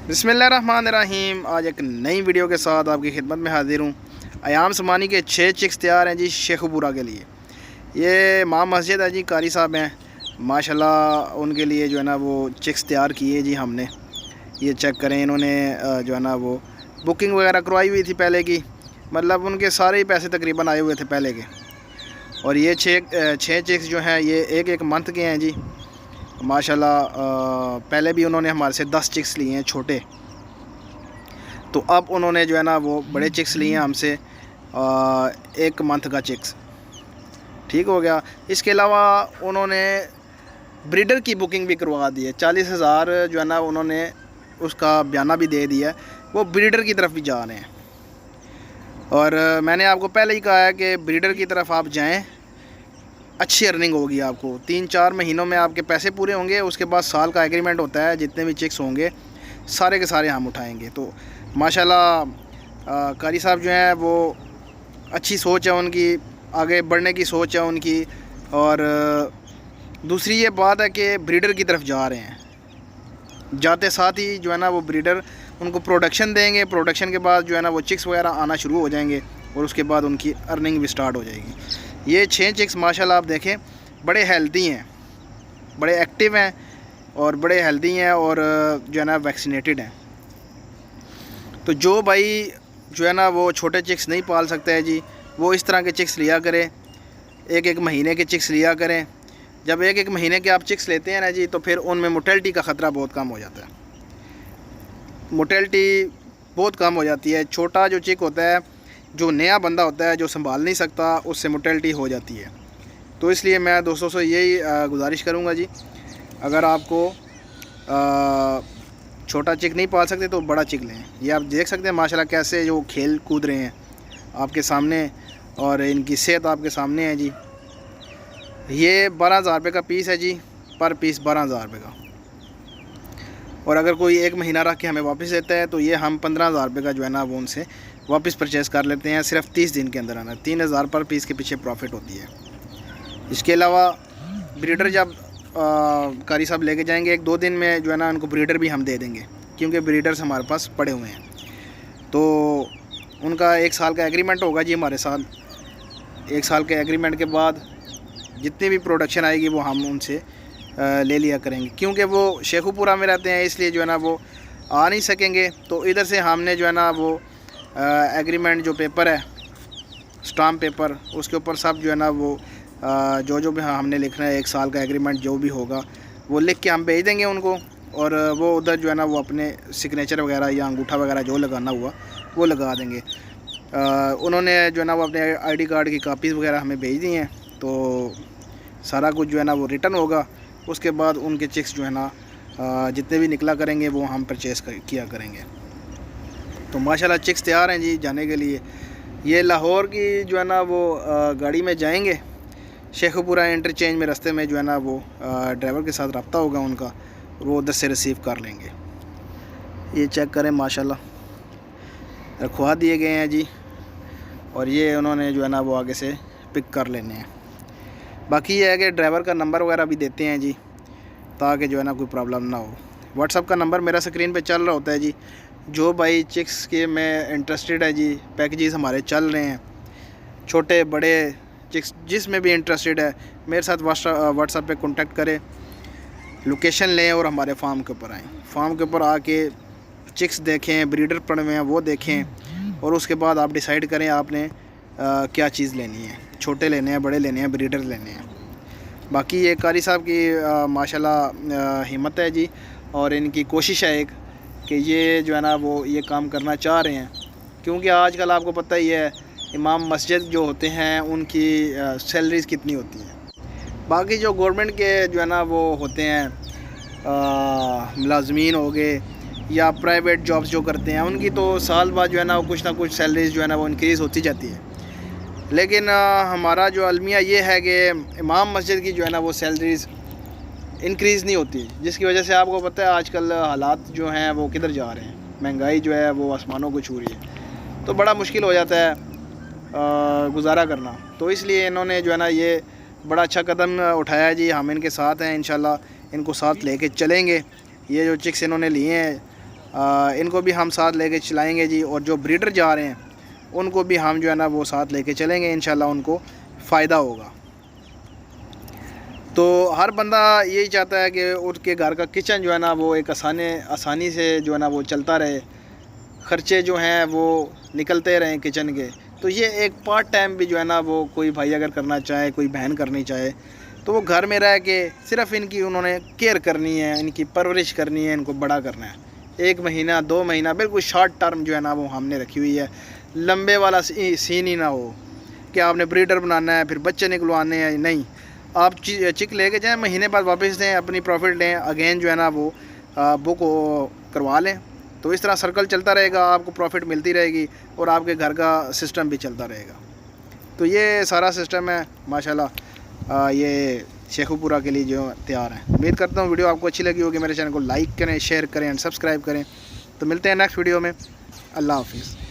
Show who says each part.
Speaker 1: बिस्मिल्लाहिर्रहमानिर्रहीम। आज एक नई वीडियो के साथ आपकी खिदमत में हाजिर हूँ। अयाम समानी के 6 चिक्स तैयार हैं जी शेखुपुरा के लिए। ये माँ मस्जिद है जी, कारी साहब हैं माशाल्लाह, उनके लिए जो है ना वो चिक्स तैयार किए जी हमने। ये चेक करें, इन्होंने जो है ना वो बुकिंग वगैरह करवाई हुई थी पहले की, मतलब उनके सारे ही पैसे तकरीबन आए हुए थे पहले के। और ये छः चिक्स जो हैं ये एक मंथ के हैं जी माशाल्लाह। पहले भी उन्होंने हमारे से 10 चिक्स लिए हैं छोटे, तो अब उन्होंने जो है ना वो बड़े चिक्स लिए हैं हमसे, 1 मंथ का चिक्स ठीक हो गया। इसके अलावा उन्होंने ब्रीडर की बुकिंग भी करवा दी है। 40,000 जो है ना उन्होंने उसका बयाना भी दे दिया है, वो ब्रीडर की तरफ भी जा रहे हैं। और मैंने आपको पहले ही कहा है कि ब्रीडर की तरफ आप जाएं, अच्छी अर्निंग होगी आपको। 3-4 महीनों में आपके पैसे पूरे होंगे। उसके बाद साल का एग्रीमेंट होता है, जितने भी चिक्स होंगे सारे के सारे हम उठाएंगे। तो माशाल्लाह कारी साहब जो हैं वो अच्छी सोच है उनकी, आगे बढ़ने की सोच है उनकी। और दूसरी ये बात है कि ब्रीडर की तरफ जा रहे हैं, जाते साथ ही जो है ना वो ब्रीडर उनको प्रोडक्शन देंगे। प्रोडक्शन के बाद जो है ना वो चिक्स वगैरह आना शुरू हो जाएंगे और उसके बाद उनकी अर्निंग भी स्टार्ट हो जाएगी। ये 6 चिक्स माशाल्लाह आप देखें बड़े हेल्दी हैं, बड़े एक्टिव हैं और बड़े हेल्दी हैं, और जो है ना वैक्सीनेटेड हैं। तो जो भाई जो है ना वो छोटे चिक्स नहीं पाल सकते हैं जी, वो इस तरह के चिक्स लिया करें। 1-1 महीने के चिक्स लिया करें। जब 1-1 महीने के आप चिक्स लेते हैं ना जी, तो फिर उनमें मोर्टेलिटी का ख़तरा बहुत कम हो जाता है। मोर्टेलिटी बहुत कम हो जाती है। छोटा जो चिक होता है, जो नया बंदा होता है, जो संभाल नहीं सकता, उससे मोर्टेलिटी हो जाती है। तो इसलिए मैं दोस्तों से यही गुजारिश करूँगा जी, अगर आपको छोटा चिक नहीं पाल सकते तो बड़ा चिक लें। ये आप देख सकते हैं माशाल्लाह कैसे जो खेल कूद रहे हैं आपके सामने, और इनकी सेहत आपके सामने है जी। ये 12,000 रुपये का पीस है जी, पर पीस 12,000 रुपये का। और अगर कोई 1 महीना रख के हमें वापस देता है तो ये हम 15,000 रुपये का जो है ना वो उनसे वापस परचेज़ कर लेते हैं, सिर्फ 30 दिन के अंदर अंदर। 3,000 पर पीस के पीछे प्रॉफिट होती है। इसके अलावा ब्रीडर जब कारी साहब लेके जाएंगे 1-2 दिन में जो है ना उनको ब्रीडर भी हम दे देंगे, क्योंकि ब्रीडर्स हमारे पास पड़े हुए हैं। तो उनका 1 साल का एग्रीमेंट होगा जी हमारे साथ। 1 साल के एग्रीमेंट के बाद जितनी भी प्रोडक्शन आएगी वो हम उनसे ले लिया करेंगे, क्योंकि वो शेखुपुरा में रहते हैं, इसलिए जो है ना वो आ नहीं सकेंगे। तो इधर से हमने जो है ना वो एग्रीमेंट जो पेपर है, स्टाम्प पेपर, उसके ऊपर सब जो है ना वो जो भी हमने लिखना है 1 साल का एग्रीमेंट जो भी होगा वो लिख के हम भेज देंगे उनको। और वो उधर जो है ना वो अपने सिग्नेचर वगैरह या अंगूठा वगैरह जो लगाना हुआ वो लगा देंगे। उन्होंने जो है ना वो अपने आईडी कार्ड की कापीज़ वगैरह हमें भेज दी हैं, तो सारा कुछ जो है ना वो रिटर्न होगा। उसके बाद उनके चिक्स जो है ना जितने भी निकला करेंगे वो हम परचेज़ किया करेंगे। तो माशाल्लाह चिक्स तैयार हैं जी जाने के लिए। ये लाहौर की जो है ना वो गाड़ी में जाएंगे, शेखुपुरा इंटरचेंज में रास्ते में जो है ना वो ड्राइवर के साथ रब्ता होगा उनका, और वो उधर से रिसीव कर लेंगे। ये चेक करें माशाल्लाह रखवा दिए गए हैं जी, और ये उन्होंने जो है ना वो आगे से पिक कर लेने हैं। बाकी ये है कि ड्राइवर का नंबर वगैरह भी देते हैं जी, ताकि जो है ना कोई प्रॉब्लम ना हो। व्हाट्सअप का नंबर मेरा स्क्रीन पे चल रहा होता है जी। जो भाई चिक्स के में इंटरेस्टेड है जी, पैकेजेस हमारे चल रहे हैं, छोटे बड़े चिक्स जिसमें भी इंटरेस्टेड है मेरे साथ व्हाट्सअप पे कांटेक्ट करें, लोकेशन लें और हमारे फार्म के ऊपर आएँ। फार्म के ऊपर आके चिक्स देखें, ब्रीडर पड़े हुए हैं वो देखें, और उसके बाद आप डिसाइड करें आपने क्या चीज़ लेनी है, छोटे लेने हैं, बड़े लेने हैं, ब्रीडर लेने हैं। बाकी ये कारी साहब की माशाल्लाह हिम्मत है जी, और इनकी कोशिश है एक कि ये जो है ना वो ये काम करना चाह रहे हैं, क्योंकि आजकल आपको पता ही है इमाम मस्जिद जो होते हैं उनकी सैलरीज़ कितनी होती हैं। बाकी जो गवर्नमेंट के जो है ना वो होते हैं मुलाजमीन हो गए या प्राइवेट जॉब्स जो करते हैं, उनकी तो साल बाद जो है ना वो कुछ ना कुछ सैलरीज़ जो है ना वो इंक्रीज़ होती जाती है। लेकिन हमारा जो अलमिया ये है कि इमाम मस्जिद की जो है ना वो सैलरीज़ इंक्रीज़ नहीं होती, जिसकी वजह से आपको पता है आजकल हालात जो हैं वो किधर जा रहे हैं। महंगाई जो है वो आसमानों को छू रही है, तो बड़ा मुश्किल हो जाता है गुजारा करना। तो इसलिए इन्होंने जो है ना ये बड़ा अच्छा कदम उठाया है जी। हम इनके साथ हैं, इंशाल्लाह इनको साथ लेके चलेंगे। ये जो चिक्स इन्होंने लिए हैं इनको भी हम साथ लेके चलाएंगे जी। और जो ब्रीडर जा रहे हैं उनको भी हम जो है ना वो साथ लेके चलेंगे, इंशाल्लाह उनको फ़ायदा होगा। तो हर बंदा यही चाहता है कि उसके घर का किचन जो है ना वो एक आसानी से जो है ना वो चलता रहे, ख़र्चे जो हैं वो निकलते रहें किचन के। तो ये एक पार्ट टाइम भी जो है ना वो कोई भाई अगर करना चाहे, कोई बहन करनी चाहे, तो वो घर में रह के सिर्फ़ इनकी उन्होंने केयर करनी है, इनकी परवरिश करनी है, इनको बड़ा करना है। 1 महीना 2 महीना बिल्कुल शॉर्ट टर्म जो है ना वो हमने रखी हुई है। लंबे वाला सीन ही ना हो कि आपने ब्रीडर बनाना है फिर बच्चे निकलवाने हैं, नहीं। आप चिक लेके जाएँ, महीने बाद वापस दें, अपनी प्रॉफिट लें, अगेन जो है ना वो बुक करवा लें। तो इस तरह सर्कल चलता रहेगा, आपको प्रॉफिट मिलती रहेगी और आपके घर का सिस्टम भी चलता रहेगा। तो ये सारा सिस्टम है माशाल्लाह, ये शेखुपुरा के लिए जो तैयार है। उम्मीद करता हूँ वीडियो आपको अच्छी लगी होगी। मेरे चैनल को लाइक करें, शेयर करें एंड सब्सक्राइब करें। तो मिलते हैं नेक्स्ट वीडियो में। अल्लाह हाफिज़।